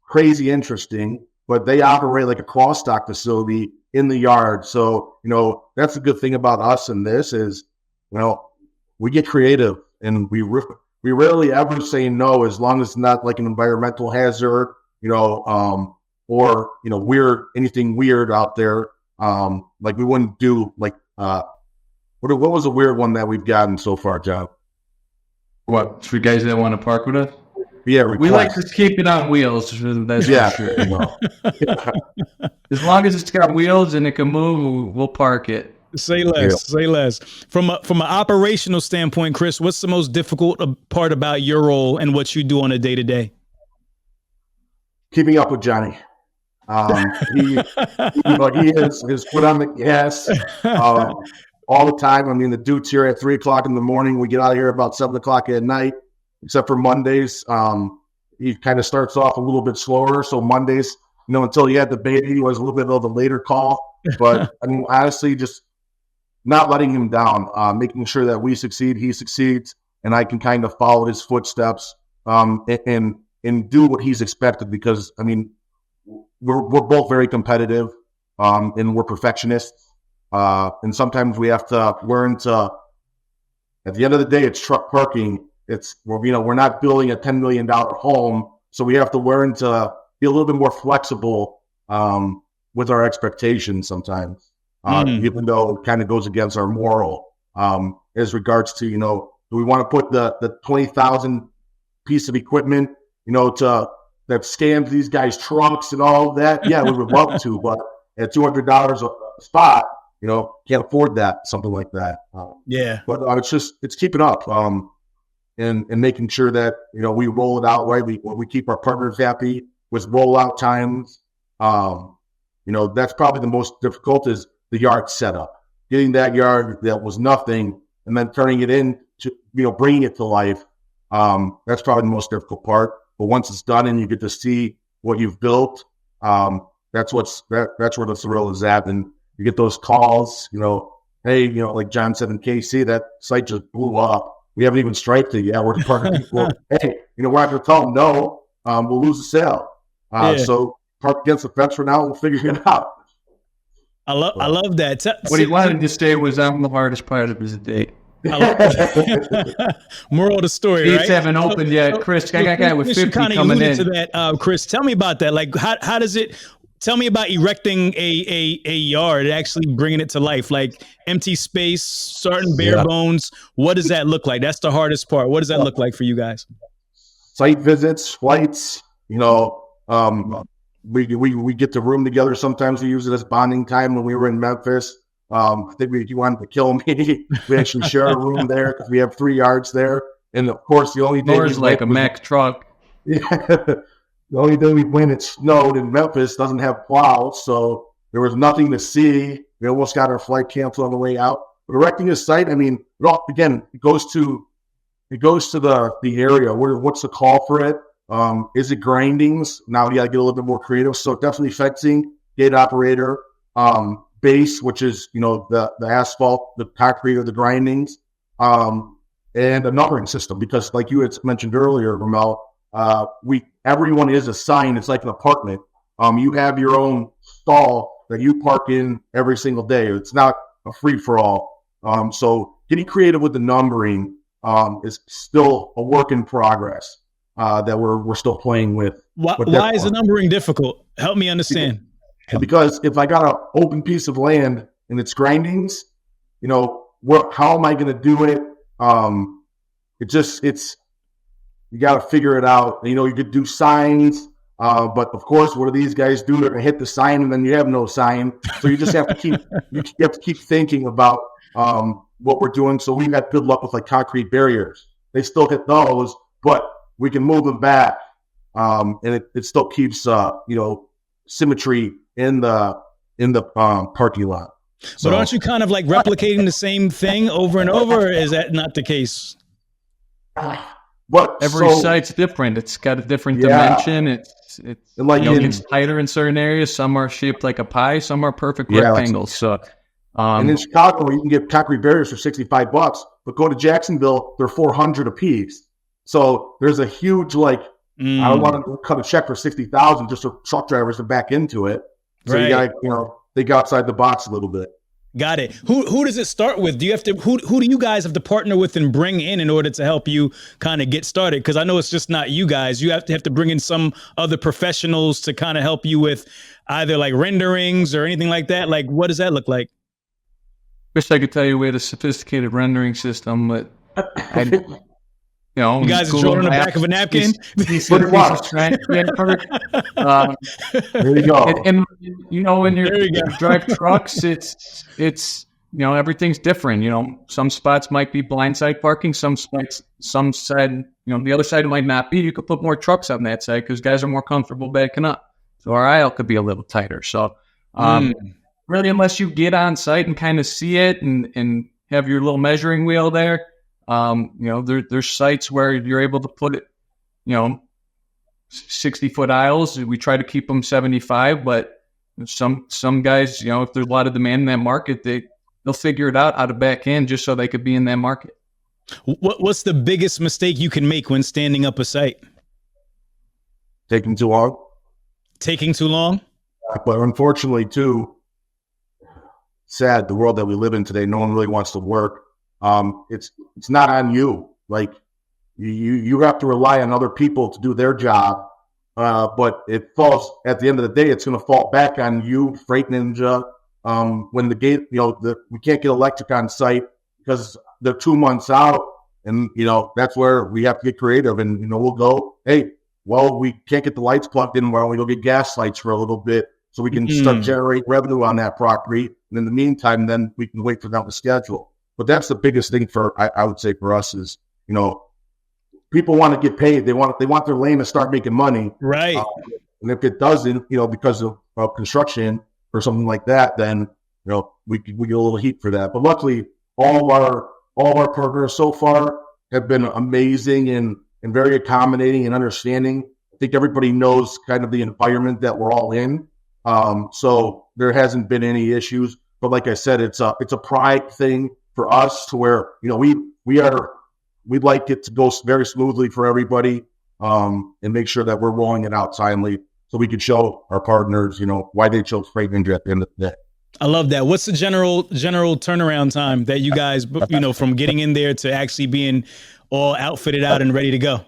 crazy interesting, but they operate like a cross dock facility in the yard. So, that's the good thing about us in this is, we get creative and we rarely ever say no, as long as it's not like an environmental hazard, or, anything weird out there. Like we wouldn't do like, what was a weird one that we've gotten so far, John? What, for guys that want to park with us? Yeah, we like to keep it on wheels. That's for sure. As long as it's got wheels and it can move, we'll park it. Say less. From an operational standpoint, Chris, what's the most difficult part about your role and what you do on a day-to-day? Keeping up with Johnny. He is his foot on the gas all the time. I mean, the dude's here at 3:00 in the morning. We get out of here about 7:00 at night, except for Mondays. He kind of starts off a little bit slower. So Mondays, until he had the baby, he was a little bit of a later call. But I mean, honestly, just not letting him down, making sure that we succeed, he succeeds, and I can kind of follow his footsteps and do what he's expected. Because I mean, we're both very competitive, and we're perfectionists. And sometimes we have to learn to, at the end of the day, it's truck parking. We're not building a $10 million home. So we have to learn to be a little bit more flexible, with our expectations sometimes, even though it kind of goes against our moral, as regards to, do we want to put the 20,000 piece of equipment, that scans these guys' trucks and all of that? Yeah, we would love to, but at $200 a spot, can't afford that, something like that. But it's keeping up, and making sure that, we roll it out right. We keep our partners happy with rollout times. That's probably the most difficult is the yard setup, getting that yard that was nothing and then turning it into, bringing it to life. That's probably the most difficult part. But once it's done and you get to see what you've built, that's where the thrill is at. And you get those calls, hey, like John said in KC, that site just blew up. We haven't even striped it yet. We're the partner people. Hey, we're not going to tell them no. We'll lose the sale. So park against the fence for now. We'll figure it out. I love that. What he wanted to say was, I'm the hardest part of his day. Moral of the story, Gates right? haven't opened yet. Chris, I got a guy with 50 coming in. To that, Chris, tell me about that. Like, how does it? Tell me about erecting a yard, actually bringing it to life, like empty space, starting bare bones. What does that look like? That's the hardest part. What does that look like for you guys? Site visits, flights. You know, we get the room together. Sometimes we use it as bonding time. When we were in Memphis, I think he wanted to kill me. We actually share a room there because we have 3 yards there. And of course, the only day Yours like a Mack truck. Yeah. The only day we went, it snowed in Memphis, doesn't have plows, so there was nothing to see. We almost got our flight canceled on the way out. But erecting a site, I mean, it goes to the area. What's the call for it? Is it grindings? Now you got to get a little bit more creative. So definitely fencing, gate operator, base, which is, you know, the asphalt, the concrete or the grindings, and a numbering system. Because like you had mentioned earlier, Ramel, everyone is assigned. It's like an apartment. You have your own stall that you park in every single day. It's not a free for all. So getting creative with the numbering is still a work in progress that we're still playing with. Why is the numbering difficult? Help me understand. Because if I got an open piece of land and it's grindings, you know, how am I going to do it? You got to figure it out. You know, you could do signs, but of course, what do these guys do? They're going to hit the sign, and then you have no sign. So you just have to keep thinking about what we're doing. So we've had good luck with like concrete barriers. They still hit those, but we can move them back, and it still keeps symmetry in the parking lot. But aren't you kind of like replicating the same thing over and over? Or is that not the case? But every site's different. It's got a different dimension. It's like it's tighter in certain areas. Some are shaped like a pie. Some are perfect rectangles. So, and in Chicago, you can get concrete barriers for $65, but go to Jacksonville, they're $400 a piece. So there's a huge I don't want to cut a check for $60,000 just for truck drivers to back into it. So you got to think outside the box a little bit. Got it. Who does it start with? Do you have to who do you guys have to partner with and bring in order to help you kind of get started? Because I know it's just not you guys. You have to bring in some other professionals to kind of help you with either like renderings or anything like that. Like, what does that look like? Wish I could tell you we had a sophisticated rendering system, but you guys are drawing on the back of a napkin. There you go. And when you drive trucks, it's everything's different. Some spots might be blindside parking. Some side, the other side might not be. You could put more trucks on that side because guys are more comfortable backing up. So our aisle could be a little tighter. So really, unless you get on site and kind of see it and have your little measuring wheel there. There's sites where you're able to put it, 60-foot aisles. We try to keep them 75, but some guys, if there's a lot of demand in that market, they'll figure it out how to back in just so they could be in that market. What's the biggest mistake you can make when standing up a site? Taking too long. Taking too long? But unfortunately, too, sad, the world that we live in today, no one really wants to work. It's not on you. Like you have to rely on other people to do their job. But it falls at the end of the day, it's going to fall back on you, Freight Ninja. When the gate, we can't get electric on site because they're 2 months out, and that's where we have to get creative. And we'll go, hey, well, we can't get the lights plugged in. Why don't we go get gas lights for a little bit so we can start generating revenue on that property? And in the meantime, then we can wait for them to schedule. But that's the biggest thing I would say for us is, people want to get paid. They want their lane to start making money. Right. And if it doesn't, because of construction or something like that, then, we get a little heat for that. But luckily, all of our partners so far have been amazing and very accommodating and understanding. I think everybody knows kind of the environment that we're all in. So there hasn't been any issues. But like I said, it's a pride thing for us to where, we'd like it to go very smoothly for everybody, and make sure that we're rolling it out timely. so we could show our partners, why they chose Freight Ninja at the end of the day. I love that. What's the general turnaround time that you guys, from getting in there to actually being all outfitted out and ready to go?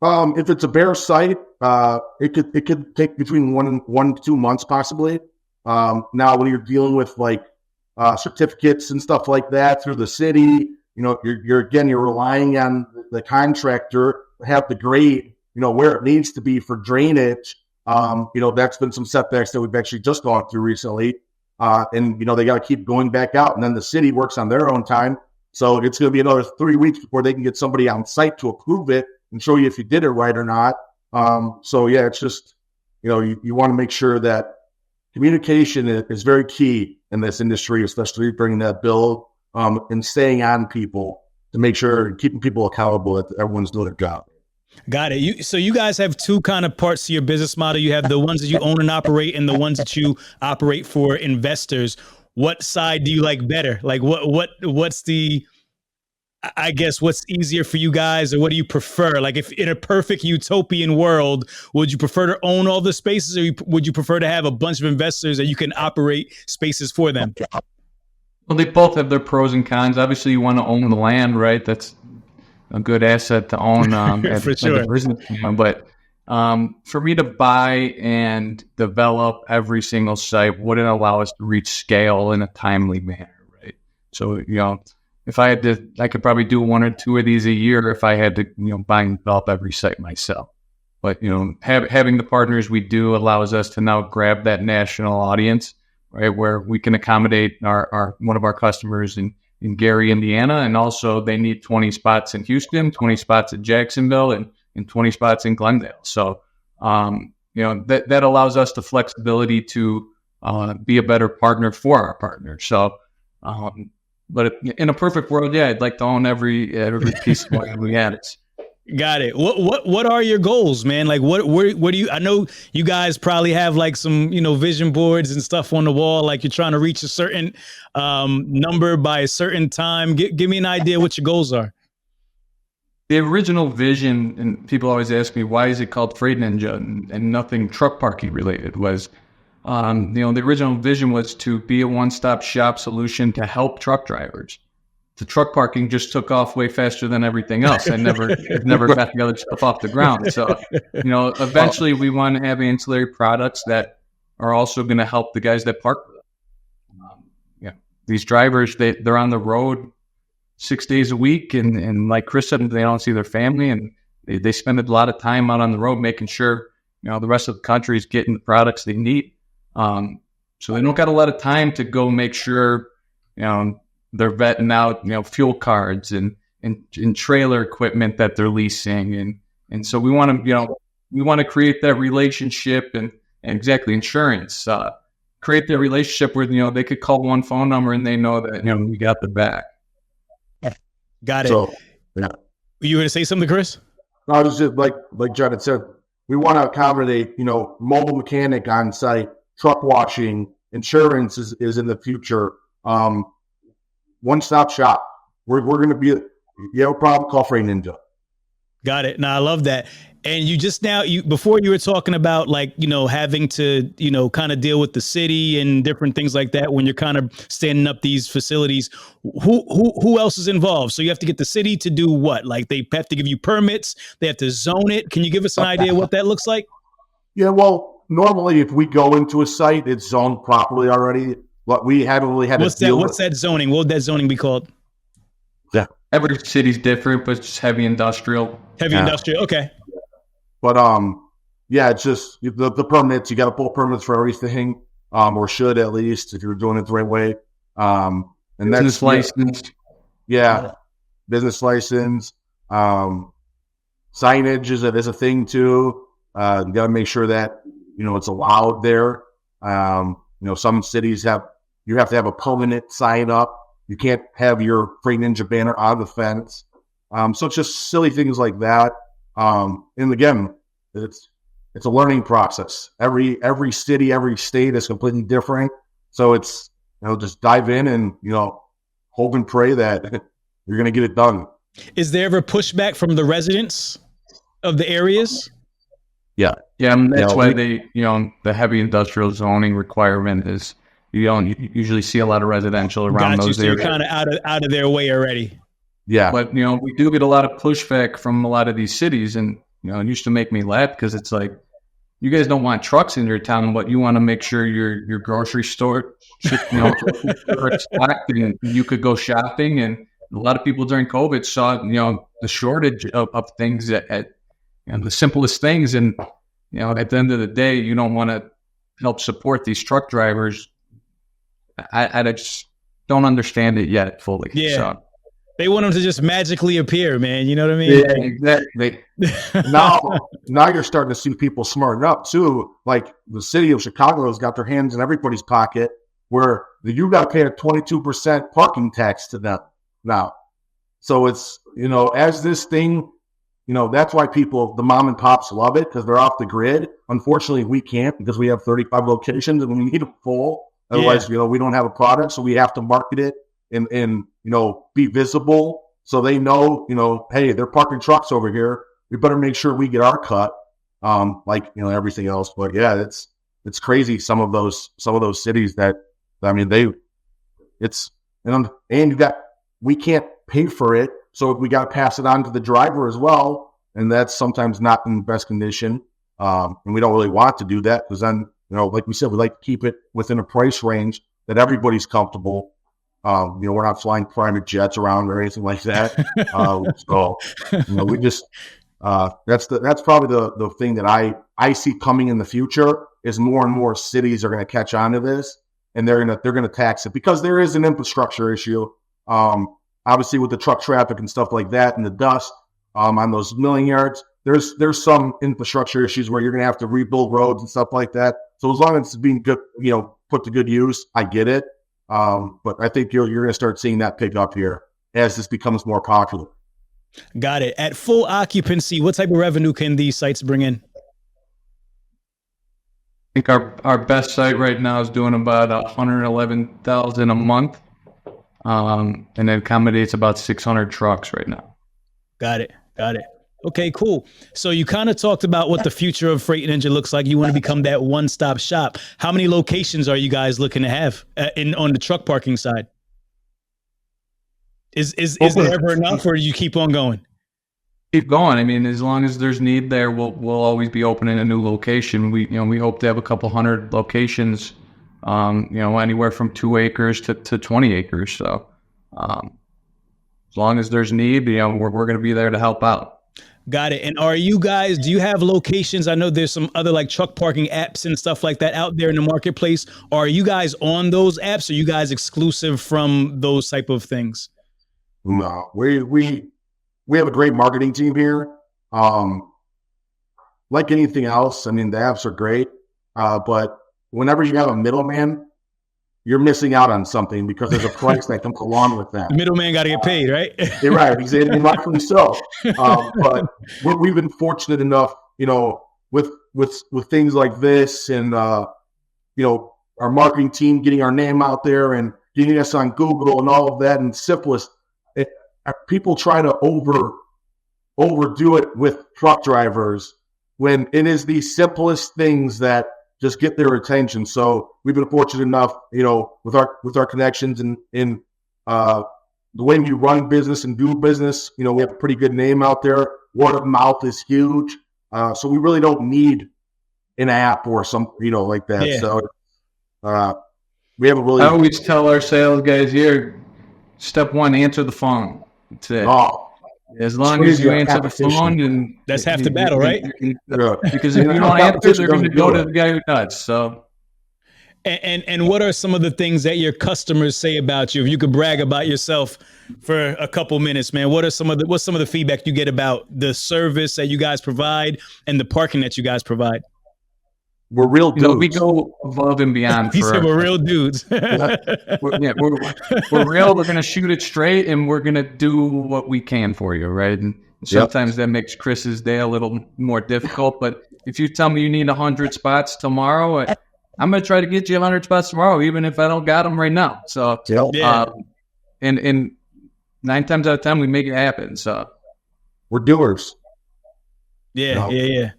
If it's a bare site, it could take between 1 to 2 months possibly. Now, when you're dealing with like certificates and stuff like that through the city, you're relying on the contractor to have the grade, where it needs to be for drainage. That's been some setbacks that we've actually just gone through recently. And they got to keep going back out, and then the city works on their own time. So it's going to be another 3 weeks before they can get somebody on site to approve it and show you if you did it right or not. So yeah, it's just, you want to make sure that communication is very key in this industry, especially bringing that bill, and staying on people to make sure, keeping people accountable that everyone's doing their job. Got it. So you guys have two kind of parts to your business model. You have the ones that you own and operate, and the ones that you operate for investors. What side do you like better? Like what's the, I guess, what's easier for you guys, or what do you prefer? Like, if in a perfect utopian world, would you prefer to own all the spaces, or would you prefer to have a bunch of investors that you can operate spaces for them? Well, they both have their pros and cons. Obviously, you want to own the land, right? That's a good asset to own for sure. But for me to buy and develop every single site wouldn't allow us to reach scale in a timely manner, right? So, if I had to, I could probably do 1 or 2 of these a year if I had to, buy and develop every site myself. But, having the partners we do allows us to now grab that national audience, right, where we can accommodate our one of our customers in Gary, Indiana, and also they need 20 spots in Houston, 20 spots at Jacksonville, and 20 spots in Glendale. So, that allows us the flexibility to be a better partner for our partners. So, but in a perfect world, yeah, I'd like to own every piece of what we had. Got it. What are your goals, man? Like, where do you? I know you guys probably have like some, vision boards and stuff on the wall. Like, you're trying to reach a certain number by a certain time. Give me an idea what your goals are. The original vision, and people always ask me, why is it called Freight Ninja and nothing truck parking related, was, the original vision was to be a one-stop shop solution to help truck drivers. The truck parking just took off way faster than everything else. I never got the other stuff off the ground. So, eventually we want to have ancillary products that are also going to help the guys that park with them. These drivers, they're on the road 6 days a week, and like Chris said, they don't see their family, and they spend a lot of time out on the road making sure, the rest of the country is getting the products they need. So they don't got a lot of time to go make sure, they're vetting out, fuel cards and trailer equipment that they're leasing. And so we want to create that relationship and exactly insurance, create that relationship where, they could call one phone number and they know that, we got the back. Got it. So, yeah. You going to say something, Chris? No, I was just like John had said, we want to accommodate, mobile mechanic on site, truck washing, insurance is in the future. One-stop shop. We're going to be, you have a problem, call Freight Ninja. Got it. Now, I love that. And you just now, before you were talking about like, having to, kind of deal with the city and different things like that when you're kind of standing up these facilities. Who else is involved? So you have to get the city to do what? Like, they have to give you permits. They have to zone it. Can you give us an idea what that looks like? Yeah, well, normally if we go into a site, it's zoned properly already. But we haven't really had What's that zoning? What would that zoning be called? Yeah. Every city's different, but it's heavy industrial. Industrial. Okay. But it's just the permits. You got to pull permits for everything, or should at least if you're doing it the right way. And business license. Yeah, business license. Signage is a thing too. You got to make sure that it's allowed there. Some cities you have to have a permanent sign up. You can't have your Freight Ninja banner on the fence. So it's just silly things like that. And again, it's a learning process. Every city, every state is completely different. So it's, just dive in and, hope and pray that you're going to get it done. Is there ever pushback from the residents of the areas? Yeah. Yeah, and that's Yeah, why the heavy industrial zoning requirement is you don't usually see a lot of residential around Got you. those So you're areas. kind of out of their way already. Yeah. But we do get a lot of pushback from a lot of these cities, and it used to make me laugh because it's like, you guys don't want trucks in your town, but you want to make sure your grocery store, are stocked and you could go shopping. And a lot of people during COVID saw, the shortage of things at the simplest things. And, at the end of the day, you don't want to help support these truck drivers. I just don't understand it yet fully. Yeah. So. They want them to just magically appear, man. You know what I mean? Yeah, exactly. Now you're starting to see people smarten up too. Like the city of Chicago has got their hands in everybody's pocket, where you got to pay a 22% parking tax to them now. So it's as this thing, that's why the mom and pops love it, because they're off the grid. Unfortunately, we can't, because we have 35 locations and we need them full. Otherwise, we don't have a product, so we have to market it and be visible, so they know, hey, they're parking trucks over here. We better make sure we get our cut, everything else. But yeah, it's crazy. Some of those cities that, we can't pay for it, so we got to pass it on to the driver as well, and that's sometimes not in the best condition. And we don't really want to do that, because then, like we said, we like to keep it within a price range that everybody's comfortable. We're not flying private jets around or anything like that. So we just that's probably the thing that I see coming in the future, is more and more cities are going to catch on to this, and they're gonna tax it, because there is an infrastructure issue. Obviously with the truck traffic and stuff like that, and the dust on those milling yards, there's some infrastructure issues where you're going to have to rebuild roads and stuff like that. So as long as it's being good, put to good use, I get it. But I think you're going to start seeing that pick up here as this becomes more popular. Got it. At full occupancy, what type of revenue can these sites bring in? I think our best site right now is doing about $111,000 a month, and it accommodates about 600 trucks right now. Got it. Okay, cool. So you kind of talked about what the future of Freight Ninja looks like. You want to become that one-stop shop. How many locations are you guys looking to have on the truck parking side? Is there ever enough, or do you keep on going? Keep going. As long as there's need there, we'll always be opening a new location. We hope to have a couple hundred locations, anywhere from 2 acres to 20 acres. So as long as there's need, we're going to be there to help out. Got it. And do you have locations? I know there's some other like truck parking apps and stuff like that out there in the marketplace. Are you guys on those apps? Are you guys exclusive from those type of things? No, we have a great marketing team here. Like anything else, the apps are great. But whenever you have a middleman, you're missing out on something, because there's a price that comes along with that. The middleman got to get paid, right? You're right. Exactly. Rightfully so. But we've been fortunate enough, with things like this, and our marketing team getting our name out there and getting us on Google and all of that. And simplest, people try to overdo it with truck drivers, when it is the simplest things that just get their attention. So we've been fortunate enough, with our connections and in the way we run business and do business, we have a pretty good name out there. Word of mouth is huge. So we really don't need an app or something, like that. Yeah. So we have a really. I always tell our sales guys here, step one, answer the phone. That's it. Oh. As long as you answer the phone, and that's half the battle, right? Because if you don't answer, they're going to go to the guy who does. So, and what are some of the things that your customers say about you? If you could brag about yourself for a couple minutes, man, what's some of the feedback you get about the service that you guys provide and the parking that you guys provide? We're real dudes. We go above and beyond. He said we're real dudes. we're real. We're going to shoot it straight, and we're going to do what we can for you, right? And sometimes that makes Chris's day a little more difficult. But if you tell me you need 100 spots tomorrow, I'm going to try to get you 100 spots tomorrow, even if I don't got them right now. So, and 9 times out of 10, we make it happen. So, we're doers. Yeah.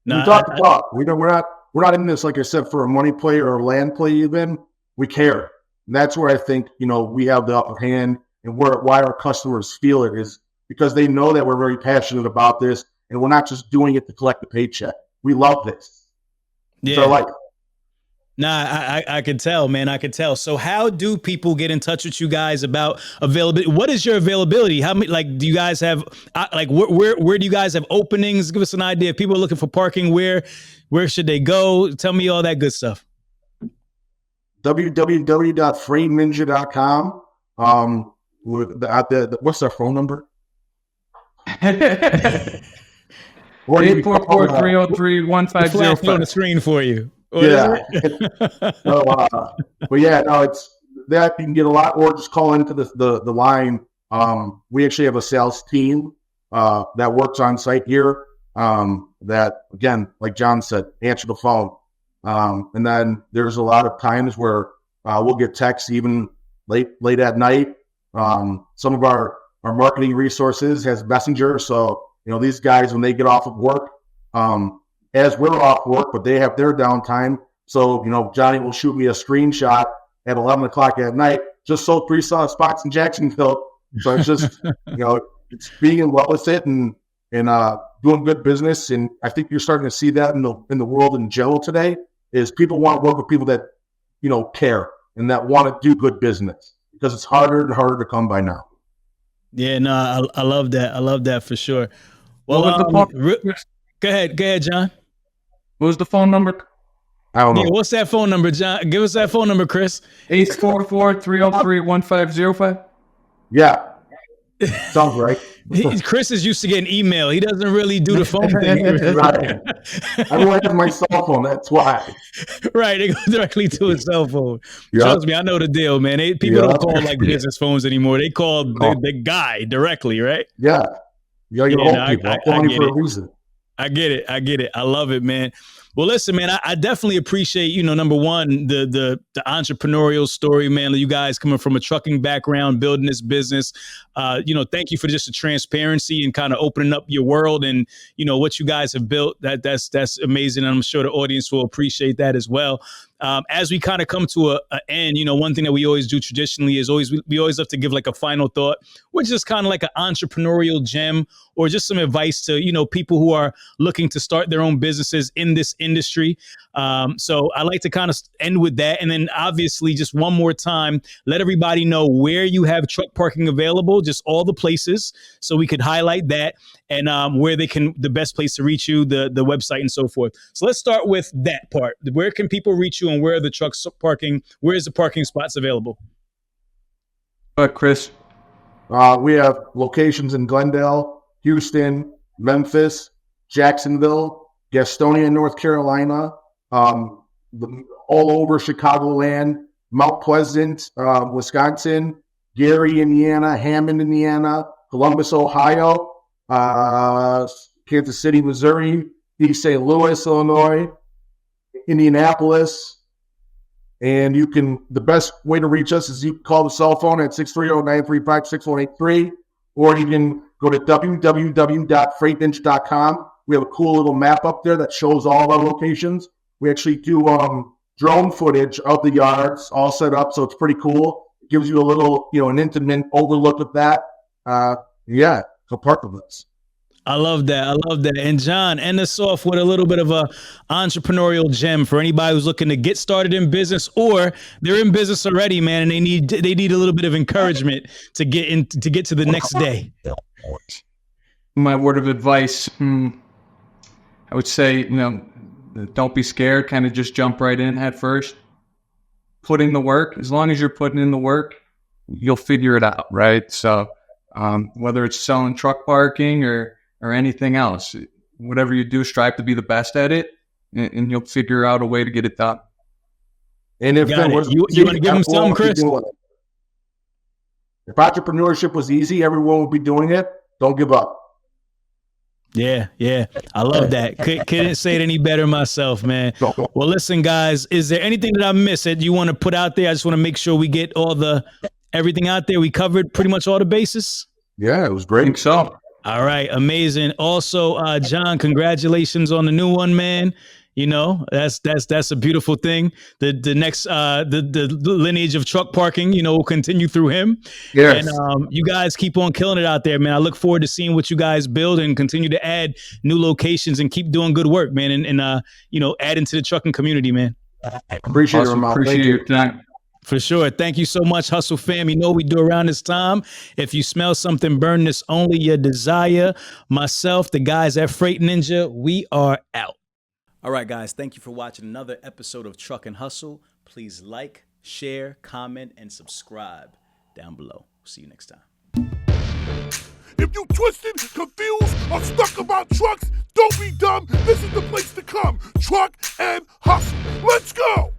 No, we talk the talk. We're not in this, like I said, for a money play or a land play even. We care. And that's where I think, we have the upper hand, and why our customers feel it is because they know that we're very passionate about this, and we're not just doing it to collect a paycheck. We love this. Yeah. So like, nah, I could tell, man. I could tell. So how do people get in touch with you guys about availability? What is your availability? How many, do you guys have, where do you guys have openings? Give us an idea. If people are looking for parking, where should they go? Tell me all that good stuff. www.freightninja.com. What's our phone number? 844-303-1505. On the screen for you. Yeah. But yeah, no, it's that you can get a lot, or just call into the line. We actually have a sales team that works on site here. That again, like John said, answer the phone. And then there's a lot of times where we'll get texts even late at night. Some of our marketing resources has Messenger, so these guys when they get off of work, as we're off work, but they have their downtime. So Johnny will shoot me a screenshot at 11 o'clock at night. Just sold 3 spots in Jacksonville. So it's just it's being in love with it and doing good business. And I think you're starting to see that in the world in general today. Is people want to work with people that care and that want to do good business, because it's harder and harder to come by now. Yeah, no, I love that. I love that for sure. Well, go ahead, John. What was the phone number? I don't know. Yeah, what's that phone number, John? Give us that phone number, Chris. 844-303-1505. Yeah. Sounds right. Chris is used to getting email. He doesn't really do the phone thing. Right. I don't have my cell phone. That's why. Right. They go directly to his cell phone. Yep. Trust me, I know the deal, man. People don't call like business phones anymore. They call the guy directly, right? Yeah. You know, people. I'm calling you for a reason. I get it. I love it, man. Well, listen, man, I definitely appreciate, number one, the entrepreneurial story, man. You guys coming from a trucking background, building this business. Thank you for just the transparency and kind of opening up your world and, what you guys have built. That's amazing. And I'm sure the audience will appreciate that as well. As we kind of come to an end, one thing that we always do traditionally is we always have to give like a final thought, which is kind of like an entrepreneurial gem or just some advice to, people who are looking to start their own businesses in this industry. So I like to kind of end with that. And then obviously just one more time, let everybody know where you have truck parking available, just all the places so we could highlight that and where the best place to reach you, the website and so forth. So let's start with that part. Where can people reach you and where are the trucks parking? Where is the parking spots available? Chris. We have locations in Glendale, Houston, Memphis, Jacksonville, Gastonia, North Carolina, all over Chicagoland, Mount Pleasant, Wisconsin, Gary, Indiana, Hammond, Indiana, Columbus, Ohio, Kansas City, Missouri, East St. Louis, Illinois, Indianapolis. And the best way to reach us is you can call the cell phone at 630-935-6183, or you can go to www.freightninja.com. We have a cool little map up there that shows all of our locations. We actually do drone footage of the yards all set up, so it's pretty cool. It gives you a little, an intimate overlook of that. So park with us. I love that. And John, end us off with a little bit of a entrepreneurial gem for anybody who's looking to get started in business, or they're in business already, man, and they need a little bit of encouragement to get to the next day. My word of advice, I would say, don't be scared. Kind of just jump right in head first. Put in the work. As long as you're putting in the work, you'll figure it out, right? So whether it's selling truck parking or anything else, whatever you do, strive to be the best at it, and you'll figure out a way to get it done. And if you want to give them something, Chris? If entrepreneurship was easy, everyone would be doing it. Don't give up. Yeah. I love that. Couldn't say it any better myself, man. Well, listen, guys, is there anything that I missed that you want to put out there? I just want to make sure we get everything out there. We covered pretty much all the bases. Yeah, it was great. I think so. All right, amazing. Also, John, congratulations on the new one, man. You know, that's a beautiful thing. The next the lineage of truck parking, you know, will continue through him. Yes. And you guys keep on killing it out there, man. I look forward to seeing what you guys build and continue to add new locations and keep doing good work, man. And you know, adding to the trucking community, man. Appreciate it, Awesome. Ramon. Appreciate Thank you. your time. For sure. Thank you so much, Hustle fam. You know what we do around this time. If you smell something burn this only your desire. Myself, the guys at Freight Ninja, we are out. All right, guys. Thank you for watching another episode of Truck and Hustle. Please like, share, comment, and subscribe down below. See you next time. If you twisted, confused, or stuck about trucks, don't be dumb. This is the place to come. Truck and Hustle. Let's go.